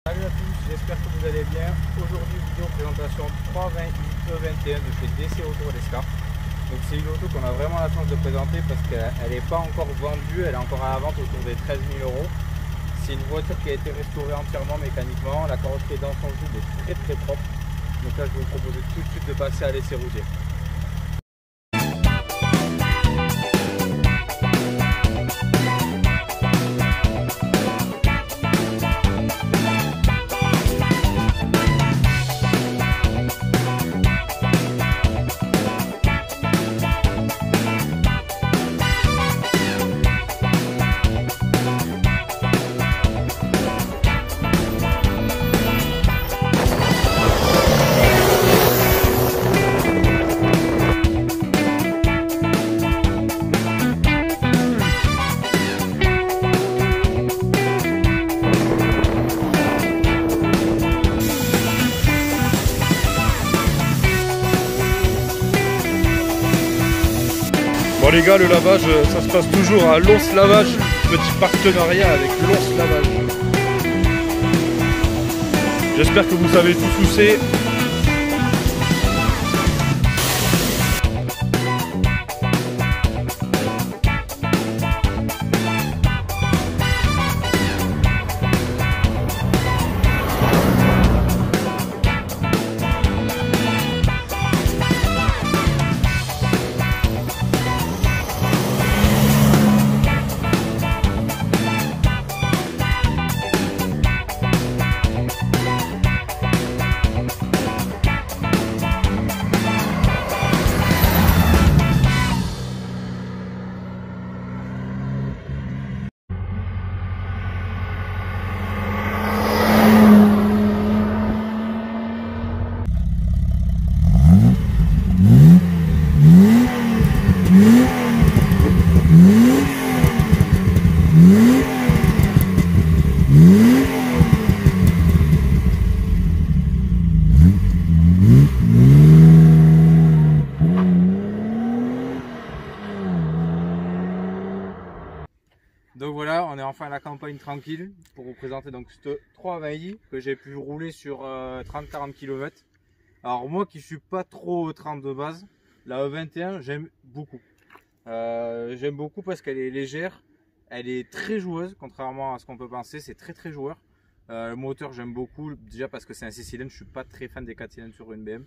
Salut à tous, j'espère que vous allez bien. Aujourd'hui, vidéo présentation 320i E21 de chez DC Auto d'Escar. Donc c'est une auto qu'on a vraiment la chance de présenter parce qu'elle n'est pas encore vendue, elle est encore à la vente autour des 13 000 €. C'est une voiture qui a été restaurée entièrement mécaniquement, la carrosserie dans son jus est très propre. Donc là je vais vous proposer tout de suite de passer à l'essai routier. Bon les gars, le lavage, ça se passe toujours à Lons Lavage, petit partenariat avec Lons Lavage. J'espère que vous savez tous où c'est. Donc voilà, on est enfin à la campagne tranquille pour vous présenter donc cette 320i que j'ai pu rouler sur 30-40 km. Alors moi qui suis pas trop 30 de base, la E21 j'aime beaucoup. J'aime beaucoup parce qu'elle est légère, elle est très joueuse contrairement à ce qu'on peut penser, c'est très joueur. Le moteur j'aime beaucoup, déjà parce que c'est un 6 cylindres, je suis pas très fan des 4 cylindres sur une BM.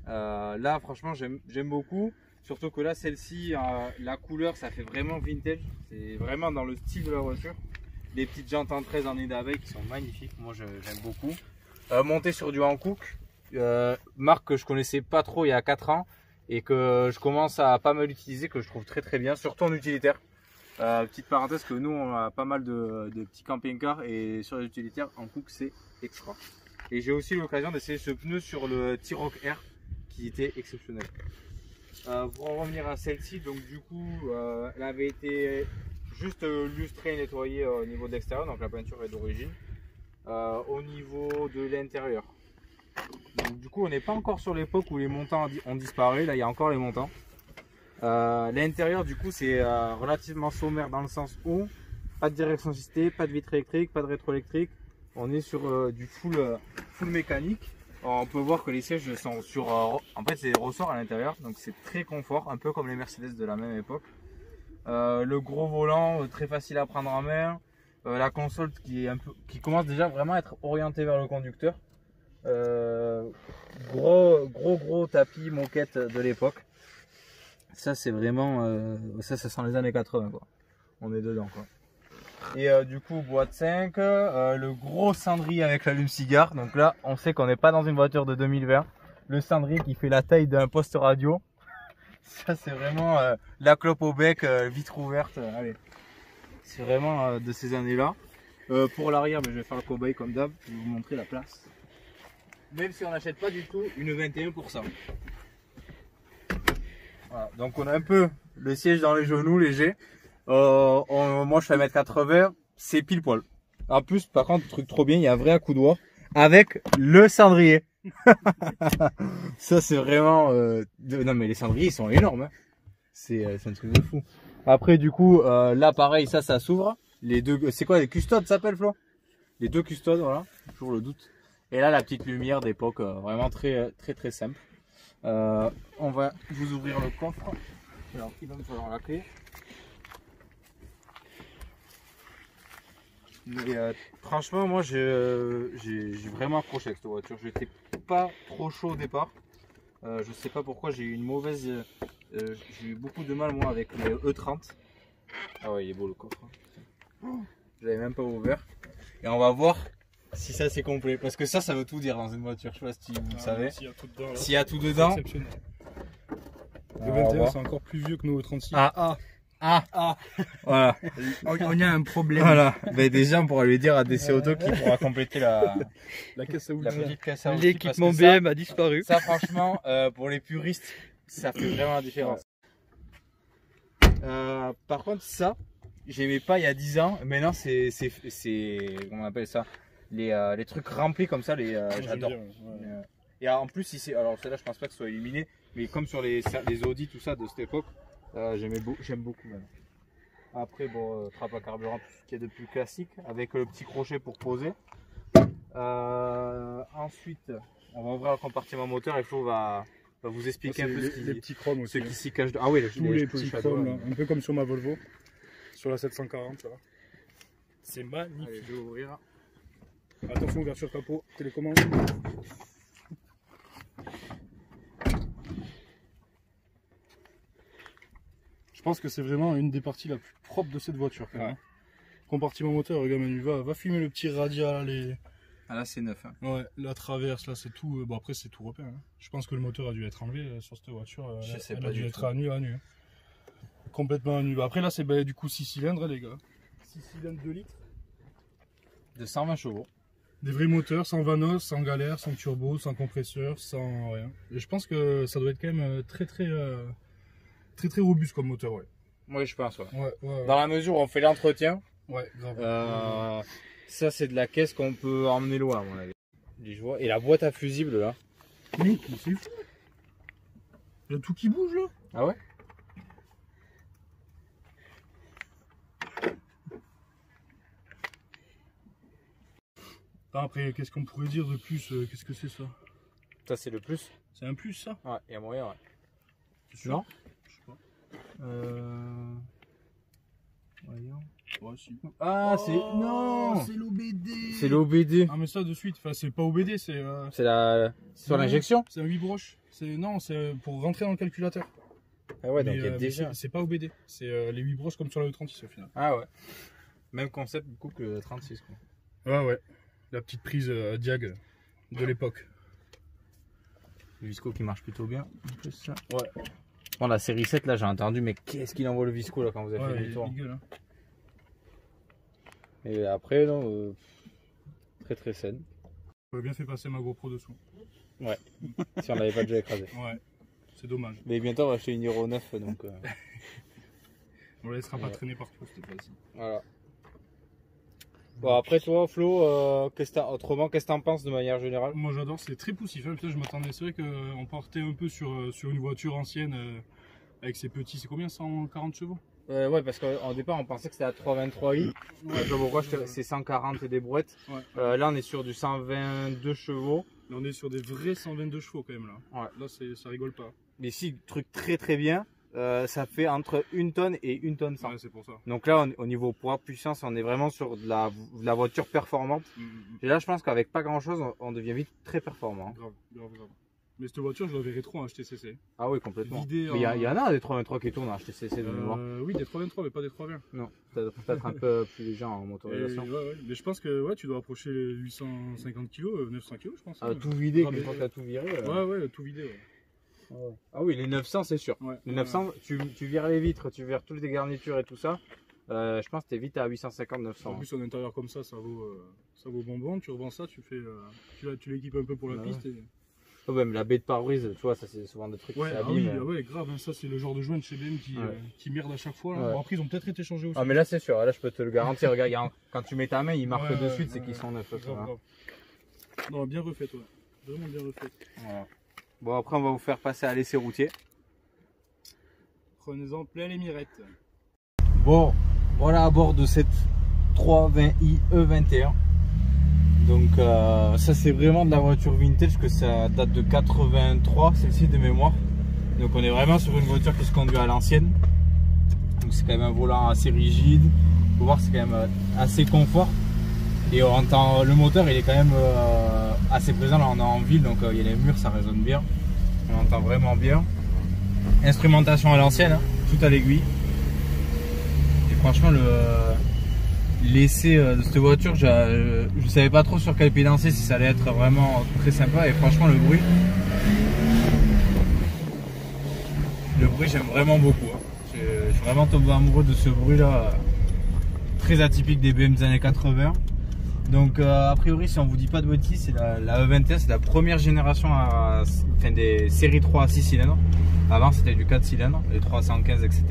Là franchement j'aime beaucoup. Surtout que là, celle-ci, la couleur, ça fait vraiment vintage. C'est vraiment dans le style de la voiture. Les petites jantes en 13 en nid d'abeille qui sont magnifiques. Moi, j'aime beaucoup. Monté sur du Hankook, marque que je connaissais pas trop il y a 4 ans et que je commence à pas mal utiliser, que je trouve très bien, surtout en utilitaire. Petite parenthèse que nous, on a pas mal de petits camping-cars et sur les utilitaires, Hankook, c'est extra. Et j'ai aussi eu l'occasion d'essayer ce pneu sur le T-Roc R qui était exceptionnel. Pour en revenir à celle-ci, donc du coup elle avait été juste lustrée et nettoyée au niveau de l'extérieur, donc la peinture est d'origine. Au niveau de l'intérieur, donc du coup on n'est pas encore sur l'époque où les montants ont disparu, là il y a encore les montants. L'intérieur du coup c'est relativement sommaire dans le sens où pas de direction assistée, pas de vitre électrique, pas de rétroélectrique, on est sur du full mécanique. On peut voir que les sièges sont sur, en fait c'est des ressorts à l'intérieur, donc c'est très confort, un peu comme les Mercedes de la même époque. Le gros volant très facile à prendre en main, la console qui commence déjà vraiment à être orientée vers le conducteur. Gros tapis moquette de l'époque. Ça c'est vraiment, ça sent les années 80 quoi. On est dedans quoi. Et du coup boîte 5, le gros cendrier avec l'allume-cigare. Donc là on sait qu'on n'est pas dans une voiture de 2020. Le cendrier qui fait la taille d'un poste radio. Ça c'est vraiment la clope au bec, vitre ouverte. Allez, c'est vraiment de ces années là. Pour l'arrière, je vais faire le cobaye comme d'hab. Je vais vous montrer la place. Même si on n'achète pas du tout une 21 pour ça. Voilà, donc on a un peu le siège dans les genoux léger. Moi je fais 1m80, c'est pile poil. En plus, par contre, truc trop bien, il y a un vrai accoudoir avec le cendrier. Ça c'est vraiment non mais les cendriers ils sont énormes hein. C'est un truc de fou. Après du coup là pareil, ça s'ouvre. Les deux, c'est quoi, les custodes ça s'appelle Flo? Les deux custodes, voilà, toujours le doute. Et là, la petite lumière d'époque, vraiment très simple. On va vous ouvrir le coffre. Alors, il va me falloir la clé. Mais franchement, moi, j'ai vraiment accroché avec cette voiture. J'étais pas trop chaud au départ. Je sais pas pourquoi, j'ai eu une mauvaise. J'ai eu beaucoup de mal, moi, avec les E30. Ah ouais, il est beau le coffre. Je l'avais même pas ouvert. Et on va voir si ça c'est complet. Parce que ça veut tout dire dans une voiture. Je sais pas si vous le savez. S'il y a tout dedans. Le 21 c'est encore plus vieux que nos 36. Voilà. On a un problème. Voilà. Mais déjà on pourra lui dire à DC Auto qui pourra compléter la caisse à outils. La petite caisse à outils. L'équipement BM a disparu. Ça franchement, pour les puristes, ça fait vraiment la différence. Par contre ça, j'aimais pas il y a 10 ans. Maintenant c'est comment on appelle ça, les trucs remplis comme ça, j'adore. Et en plus ici, alors celle-là je pense pas que ce soit illuminé, mais comme sur les Audi tout ça de cette époque, j'aime beaucoup même. Après bon, trappe à carburant, tout ce qui est de plus classique, avec le petit crochet pour poser. Ensuite, on va ouvrir le compartiment moteur et Flo va vous expliquer un peu les petits chromes aussi. Ce qui s'y cache. Ah oui, tous les petits chromes, là, un peu comme sur ma Volvo, sur la 740. C'est magnifique. Allez, je vais ouvrir. Attention, ouverture capot, télécommande. Je pense que c'est vraiment une des parties la plus propre de cette voiture. Ouais. Compartiment moteur, regarde Manu, va filmer le petit radial. Ah là c'est neuf. Hein. Ouais, la traverse, là c'est tout. Bon après c'est tout repère. Hein. Je pense que le moteur a dû être enlevé sur cette voiture. Je sais elle pas a dû du être tout. à nu. Complètement à nu. Après là c'est du coup 6 cylindres les gars. 6 cylindres 2 litres. De 120 chevaux. Des vrais moteurs, sans vanos, sans galère, sans turbo, sans compresseur, sans rien. Et je pense que ça doit être quand même très robuste comme moteur, ouais. Oui, je pense, ouais. Ouais. Dans la mesure où on fait l'entretien, ouais, grave. Ça c'est de la caisse qu'on peut emmener loin à mon avis. Je vois. Et la boîte à fusibles là. Mais c'est fou. Il y a tout qui bouge là. Ah ouais. Après, qu'est-ce qu'on pourrait dire de plus? Qu'est-ce que c'est ça? Ça c'est le plus. C'est un plus ça? Ouais, il y a moyen, ouais. Non? Je sais pas. Voyons. Ouais, si. Ah, c'est. Non! C'est l'OBD! C'est l'OBD. Ah, mais ça de suite, enfin, c'est pas OBD, c'est. C'est la. Sur l'injection? C'est un 8 broches. Non, c'est pour rentrer dans le calculateur. Ah ouais, donc il y a déjà. C'est pas OBD, c'est les 8 broches comme sur la E36 au final. Ah ouais. Même concept du coup que la 36 quoi. Ouais. La petite prise diag de l'époque. Le visco qui marche plutôt bien. En plus, ça. Ouais. Bon, la série 7 là, j'ai entendu, mais qu'est-ce qu'il envoie le visco là quand vous avez fait le tour. Hein. Et après, non, très saine. J'aurais bien fait passer ma GoPro dessous. Ouais. Si on l'avait pas déjà écrasé. Ouais. C'est dommage. Mais bientôt on va acheter une Hero 9 donc. On la laissera pas traîner partout cette fois-ci. Voilà. Bon après toi Flo, qu'est-ce que t'en penses de manière générale? Moi j'adore, c'est très poussif, hein. Putain, je m'attendais, c'est vrai qu'on partait un peu sur une voiture ancienne avec ses petits, c'est combien, 140 chevaux? Ouais, parce qu'au départ on pensait que c'était à 323i, ouais. Je sais pas pourquoi c'est 140 et des brouettes, ouais. Là on est sur du 122 chevaux. Là on est sur des vrais 122 chevaux quand même là, ouais. Là ça rigole pas. Mais si, truc très bien. Ça fait entre 1 tonne et 1 tonne 100. Ouais, c'est pour ça. Donc là, au niveau poids, puissance, on est vraiment sur de la voiture performante. Et là, je pense qu'avec pas grand chose, on devient vite très performant. Grave. Mais cette voiture, je la verrais trop en HTCC. Ah oui, complètement. Mais il y en a des 323 qui tournent en HTCC de mémoire. Oui, des 323, mais pas des 320. Non, peut-être un peu plus léger en motorisation. Ouais. Mais je pense que tu dois approcher les 850 kg, 900 kg, je pense. Tout vidé, une fois que tu as tout viré. Ouais, tout vidé. Ouais. Ah oui, les 900 c'est sûr. Ouais, les 900, tu vires les vitres, tu vires toutes les garnitures et tout ça. Je pense que t'es vite à 850-900. En plus, un intérieur comme ça vaut bonbon. Tu revends ça, tu l'équipes un peu pour la piste. Et... Oh, même la baie de pare-brise, tu vois, ça c'est souvent des trucs qui s'abîment. Ouais, grave. Hein, ça, c'est le genre de joint de chez BM qui merde à chaque fois. Là. Ouais. Bon, après, ils ont peut-être été changés aussi. Ah, mais là, c'est sûr. Là, je peux te le garantir. Regarde, quand tu mets ta main, il marque de suite, c'est qu'ils sont neufs. Grave. Non, bien refait, toi. Vraiment bien refait. Voilà. Bon, après, on va vous faire passer à l'essai routier. Prenez-en plein les mirettes. Bon, voilà à bord de cette 320i E21. Donc ça c'est vraiment de la voiture vintage, que ça date de 83, celle-ci de mémoire. Donc on est vraiment sur une voiture qui se conduit à l'ancienne. Donc c'est quand même un volant assez rigide. Faut voir, c'est quand même assez confort. Et on entend le moteur, il est quand même assez présent. Là on est en ville, donc il y a les murs, ça résonne bien. On entend vraiment bien. Instrumentation à l'ancienne, hein, tout à l'aiguille. Et franchement l'essai de cette voiture, je savais pas trop sur quel pied danser, si ça allait être vraiment très sympa. Et franchement le bruit j'aime vraiment beaucoup, hein. Je suis vraiment tombé amoureux de ce bruit là, très atypique des BM des années 80. Donc a priori, si on vous dit pas de bêtises, c'est la E21, c'est la première génération des séries 3 à 6 cylindres. Avant c'était du 4 cylindres, les 315 etc.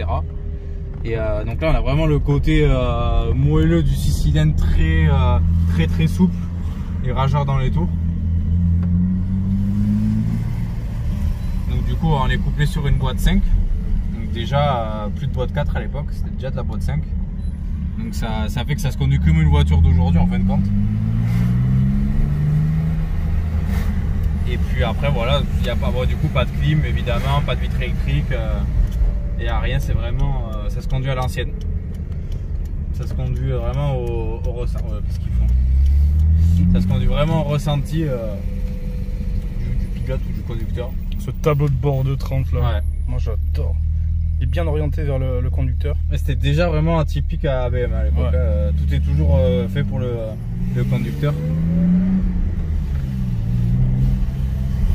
Et donc là on a vraiment le côté moelleux du 6 cylindres, très souple et rageur dans les tours. Donc du coup on est couplé sur une boîte 5. Donc déjà plus de boîte 4 à l'époque, c'était déjà de la boîte 5. Donc ça fait que ça se conduit comme une voiture d'aujourd'hui en fin de compte. Et puis après voilà, il n'y a pas, du coup pas de clim évidemment, pas de vitre électrique. Il n'y a rien, c'est vraiment, ça se conduit à l'ancienne. Ça se conduit vraiment au ressenti. Qu'est-ce qu'ils font? Ça se conduit vraiment au ressenti du pilote ou du conducteur. Ce tableau de bord de 30 là, ouais. Moi j'adore. Il est bien orienté vers le conducteur. C'était déjà vraiment atypique à ABM à l'époque. Ouais. Tout est toujours fait pour le conducteur.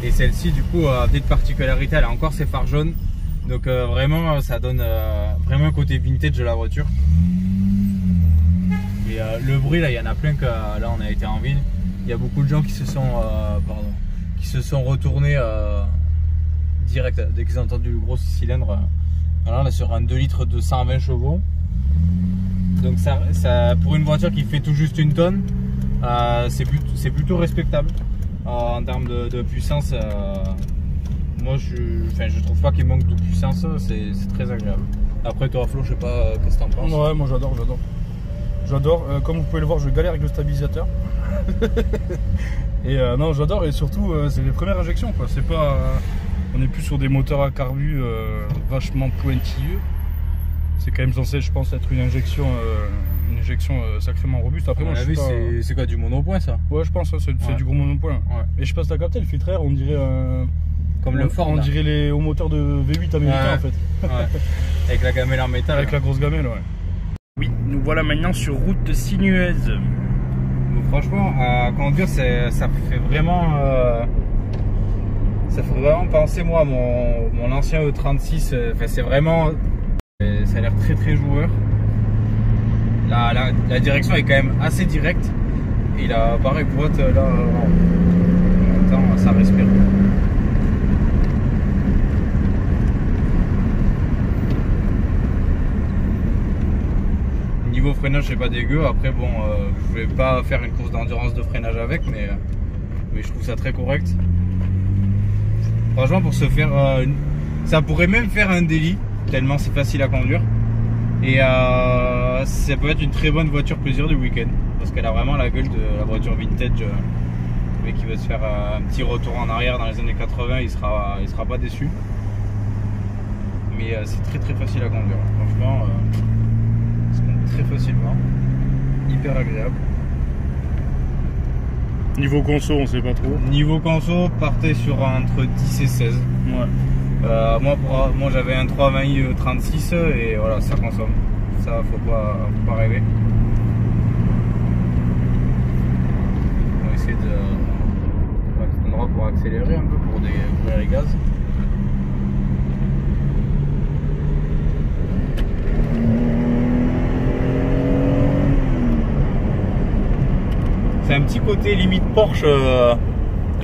Et celle-ci du coup a petite particularité, elle a encore ses phares jaunes. Donc vraiment ça donne vraiment un côté vintage de la voiture. Et le bruit là, il y en a plein que là on a été en ville. Il y a beaucoup de gens qui se sont retournés direct dès qu'ils ont entendu le gros cylindre. Alors on est sur un 2 litres de 120 chevaux. Donc ça pour une voiture qui fait tout juste une tonne, c'est plutôt respectable en termes de puissance. Moi je trouve pas qu'il manque de puissance, c'est très agréable. Après toi Flo, je sais pas qu'est-ce que t'en penses. Ouais, moi j'adore. Comme vous pouvez le voir, je galère avec le stabilisateur. Et non, j'adore, et surtout c'est les premières injections quoi. C'est pas, on est plus sur des moteurs à carbu vachement pointilleux. C'est quand même censé, je pense, être une injection sacrément robuste. Après, moi, je sais pas... c'est quoi, du monopoint ça? Ouais, je pense, c'est du gros monopoint. Ouais. Et je sais pas si t'as capté, le filtre air, on dirait comme le Ford. On dirait les hauts moteurs de V8 américains, ouais. En fait. Ouais. Avec la gamelle en métal. Avec la grosse gamelle, ouais. Oui, nous voilà maintenant sur route sinueuse. Donc, franchement, à conduire, ça fait vraiment penser moi à mon ancien E36. C'est vraiment, ça a l'air très joueur. La direction est quand même assez directe. Et là, pareil, boîte là, on entend, ça respire. Niveau freinage, c'est pas dégueu. Après, bon, je vais pas faire une course d'endurance de freinage avec, mais je trouve ça très correct. Franchement, pour se faire, ça pourrait même faire un délit, tellement c'est facile à conduire. Et ça peut être une très bonne voiture plaisir du week-end, parce qu'elle a vraiment la gueule de la voiture vintage. Mais qui veut se faire un petit retour en arrière dans les années 80, il sera pas déçu. Mais c'est très facile à conduire. Franchement, ça se conduit très facilement, hyper agréable. Niveau conso, on sait pas trop. Niveau conso, partez sur entre 10 et 16. Ouais. Moi j'avais un 320i 36 et voilà, ça consomme. Ça, faut pas rêver. On va essayer de cet endroit pour accélérer un peu, pour découvrir les gaz. C'est un petit côté limite Porsche.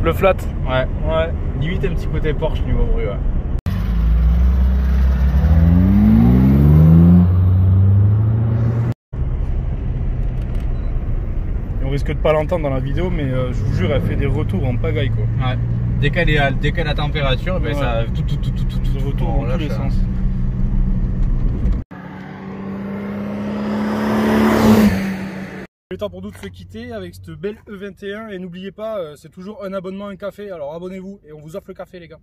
Le flat. Ouais. Limite un petit côté Porsche niveau bruit. Ouais. Et on risque de pas l'entendre dans la vidéo, mais je vous jure, elle fait des retours en pagaille quoi. Ouais. Dès qu'elle a la température, ben ouais. Ça tout retour dans tous les sens. temps pour nous de se quitter avec cette belle E21. Et n'oubliez pas, c'est toujours un abonnement, un café. Alors abonnez-vous et on vous offre le café, les gars.